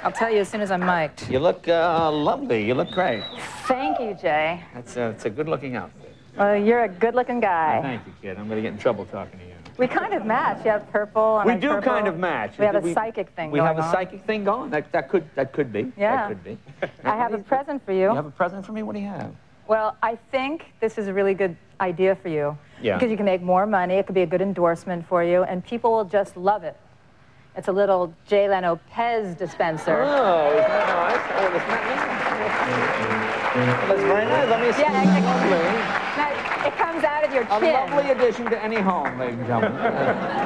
I'll tell you as soon as I'm mic'd. You look lovely. You look great. Thank you, Jay. It's a good-looking outfit. Well, you're a good-looking guy. Oh, thank you, kid. I'm going to get in trouble talking to you. We kind of match. You have purple, and we I do purple. kind of match. We have a psychic thing going on. We have a psychic thing going. That could be. Yeah. That could be. I have a present for you. You have a present for me? What do you have? Well, I think this is a really good idea for you. Yeah. Because you can make more money. It could be a good endorsement for you, and people will just love it. It's a little Leno Pez dispenser. Oh, isn't that nice? Oh, isn't that nice? That's very nice. Let me see. Yeah, it comes out of your chin. A lovely addition to any home, ladies and gentlemen.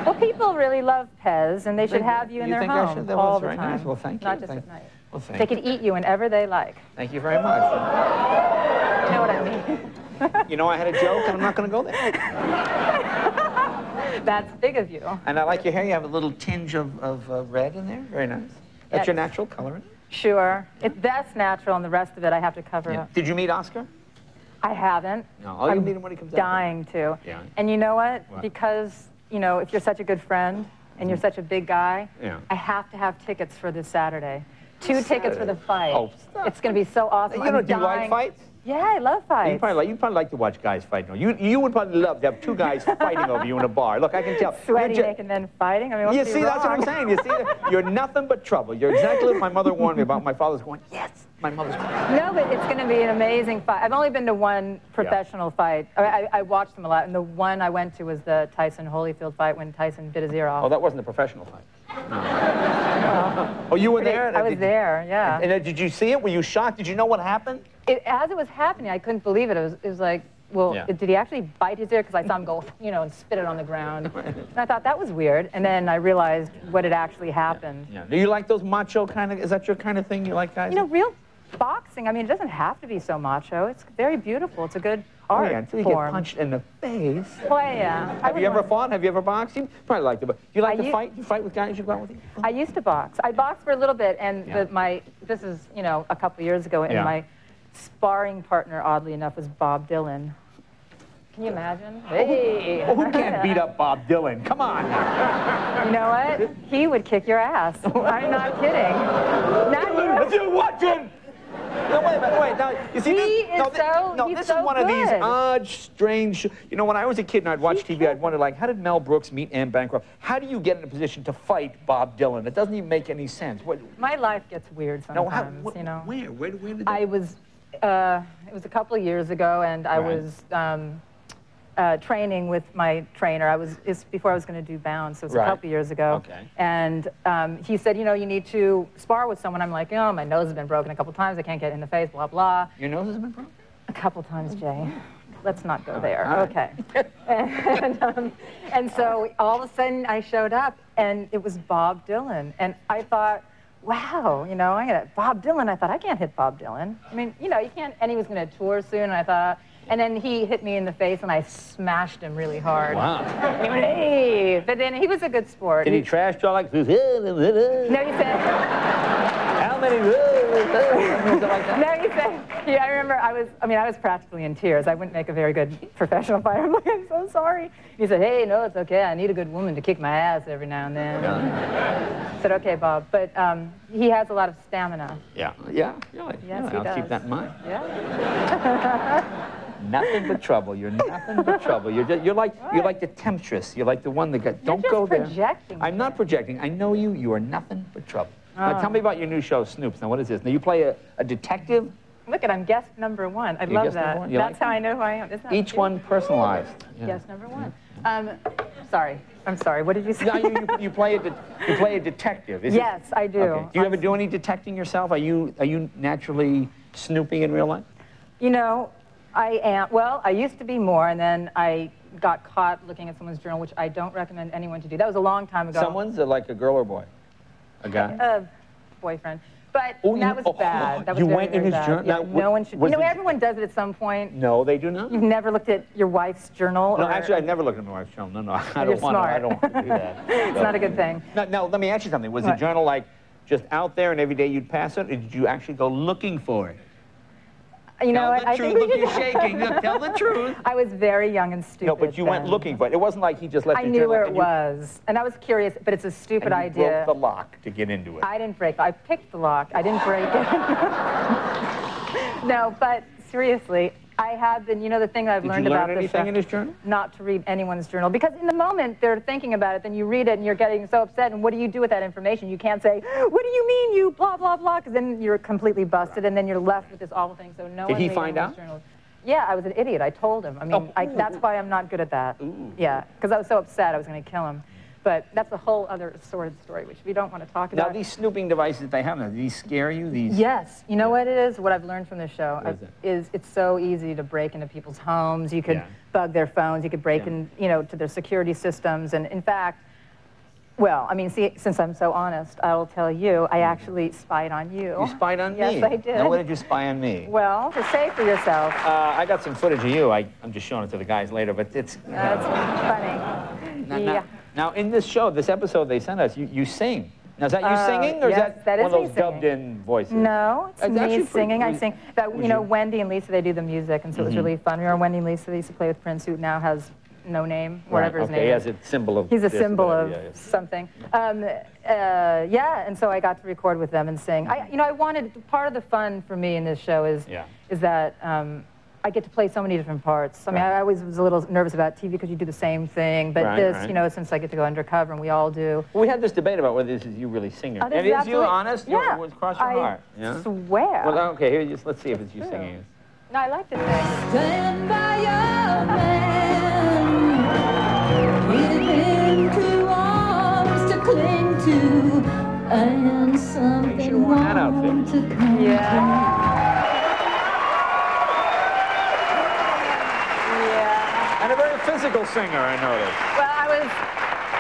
Well, people really love Pez, and they should have you in their home all the time. Nice. Well, thank you. Not just at night. Well, thank they can eat you whenever they like. Thank you very much. You know what I mean? You know, I had a joke, and I'm not going to go there. That's big of you. And I like your hair. You have a little tinge of red in there. Very nice. That's your natural color, isn't it? Sure. That's natural, and the rest of it I have to cover up. Did you meet Oscar? I haven't. No. Oh, you meet him when he comes out? Dying to. Yeah. And you know what? Because, you know, if you're such a good friend and you're such a big guy, I have to have tickets for this Saturday. 2 tickets for the fight. Oh, stop. It's going to be so awesome. You know, do you like fights? Yeah, I love fights. You'd probably like to watch guys fight. No, you would probably love to have 2 guys fighting over you in a bar. Look, I can tell. Sweaty, naked, and then fighting. I mean, what's you see, that's what I'm saying. You see, you're nothing but trouble. You're exactly what my mother warned me about. My father's going, yes, my mother's going. No, but it's going to be an amazing fight. I've only been to one professional fight. I watched them a lot, and the one I went to was the Tyson Holyfield fight when Tyson bit his ear off. Oh, that wasn't a professional fight. No. Oh, you were there? I was there, yeah. And did you see it? Were you shocked? Did you know what happened? As it was happening, I couldn't believe it. It was like, well, did he actually bite his ear? Because I saw him go, you know, and spit it on the ground. And I thought that was weird. And then I realized what had actually happened. Yeah. Do you like those macho kind of, is that your kind of thing? You like guys? You know, real boxing, I mean, it doesn't have to be so macho. It's very beautiful. It's a good art until you form. get punched in the face. Well, yeah. Have you ever fought? Have you ever boxed? You probably like to, but do you like to fight? You fight with guys you go out with you? I used to box. I boxed for a little bit, and this is, you know, a couple of years ago, and my sparring partner, oddly enough, was Bob Dylan. Can you imagine? Hey! Who can't beat up Bob Dylan? Come on. You know what? He would kick your ass. I'm not kidding. Not you watching. No, wait a minute, wait. Now, you see, this is one of these odd, strange. You know, when I was a kid and I'd watch TV, I'd wonder, like, how did Mel Brooks meet Anne Bancroft? How do you get in a position to fight Bob Dylan? It doesn't even make any sense. My life gets weird sometimes. You know. Where did I was. It was a couple of years ago, and I was training with my trainer. It's before I was going to do Bound, so it was a couple of years ago. Okay. And he said, you know, you need to spar with someone. I'm like, oh, my nose has been broken a couple times. I can't get in the face, blah, blah. Your nose has been broken? A couple times, Jay. Let's not go there. Right. Okay. And so all of a sudden I showed up, and it was Bob Dylan. And I thought, wow, you know, Bob Dylan. I thought, I can't hit Bob Dylan. I mean, you know, you can't, and he was going to tour soon, and I thought, and then he hit me in the face, and I smashed him really hard. Wow. And he went, hey! But then he was a good sport. Did he trash talk like this? No, he said... How many... like that? No, he said... Yeah, I remember I was practically in tears. I wouldn't make a very good professional fighter. I'm like, I'm so sorry. He said, hey, no, it's okay. I need a good woman to kick my ass every now and then. I said, okay, Bob. But he has a lot of stamina. Yeah, really. Yes, he does. I'll keep that in mind. Yeah. Nothing but trouble. You're nothing but trouble. You're like the temptress. You're like the one that got. Don't go there. Projecting. I'm not projecting. I know you. You are nothing but trouble. Now tell me about your new show, Snoops. Now what is this? Now you play a detective. Look at, I'm guest number 1. I love that. That's how I know who I am. Each one personalized. Guest number 1. Sorry. I'm sorry. What did you say? No, you play a detective. Yes, I do. Okay. Do you ever do any detecting yourself? Are you naturally snooping in real life? You know, I am. Well, I used to be more, and then I got caught looking at someone's journal, which I don't recommend anyone to do. That was a long time ago. Someone's like a girl or boy? A guy? Boyfriend. But that was bad. That was you very, went in very his bad. journal? Yeah, no one should. You know, everyone does it at some point. No, they do not. You've never looked at your wife's journal? No, actually, I never looked at my wife's journal. No, I don't want to do that. It's not a good thing. Now, let me ask you something. Was the journal like just out there and every day you'd pass it, or did you actually go looking for it? You know what? Tell the truth. Look, you're shaking. Look, tell the truth. I was very young and stupid. No, but you went looking for it. It wasn't like he just left I knew where it was. And I was curious, but it's a stupid idea. You broke the lock to get into it. I didn't break it. I picked the lock. I didn't break it. No, but seriously, I have been, you know, the thing I've learned about this. Did you learn anything in his journal? Not to read anyone's journal. Because in the moment they're thinking about it, then you read it and you're getting so upset, and what do you do with that information? You can't say, what do you mean, you blah, blah, blah, because then you're completely busted, and then you're left with this awful thing. So no one Did he find out? Journals. Yeah, I was an idiot. I told him. I mean, that's why I'm not good at that. Ooh. Yeah, because I was so upset I was going to kill him. But that's a whole other sordid story, which we don't want to talk about. Now, these snooping devices they have, do these scare you? Yes. You know what it is? What I've learned from the show is it's so easy to break into people's homes. You could bug their phones. You could break in, you know, to their security systems. And in fact, well, I mean, see, since I'm so honest, I will tell you, I actually spied on you. You spied on me? Yes, I did. Now, what did you spy on me? Well, to say for yourself. I got some footage of you. I'm just showing it to the guys later, but it's... That's funny. Now, in this show, this episode they sent us, you sing. Now, is that you singing, or is that one of those dubbed-in voices? No, it's me singing. I sing. You know, Wendy and Lisa, they do the music, and so it was really fun. Remember Wendy and Lisa, they used to play with Prince, who now has no name, whatever his name is. He has a symbol of... He's a symbol of something. Yeah, and so I got to record with them and sing. You know, I wanted, part of the fun for me in this show is that I get to play so many different parts. I mean, I always was a little nervous about TV because you do the same thing, but this, you know, since I get to go undercover, and we all do. Well, we had this debate about whether this is you really singing. Oh, and is you honest? Yeah. Cross your heart. I swear. Well, okay, here, let's see if it's you singing. No, I like to sing. Stand by your man, give him 2 arms to cling to, and something warm to come. Yeah. And a very physical singer, I noticed. Well,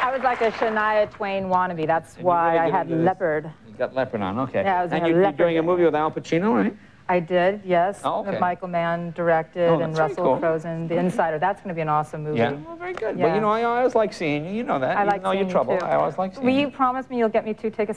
I was like a Shania Twain wannabe. That's why I had leopard. You got leopard on, okay. Yeah, I was and you're doing a movie with Al Pacino, right? I did, yes. Oh, okay. That Michael Mann directed, and Russell Crowe, The Insider. That's going to be an awesome movie. Yeah, well, very good. Yeah. But, you know, I always like seeing you. You know that. I like seeing you. Know you're trouble. Too. I always like seeing Will you. you promise me you'll get me 2 tickets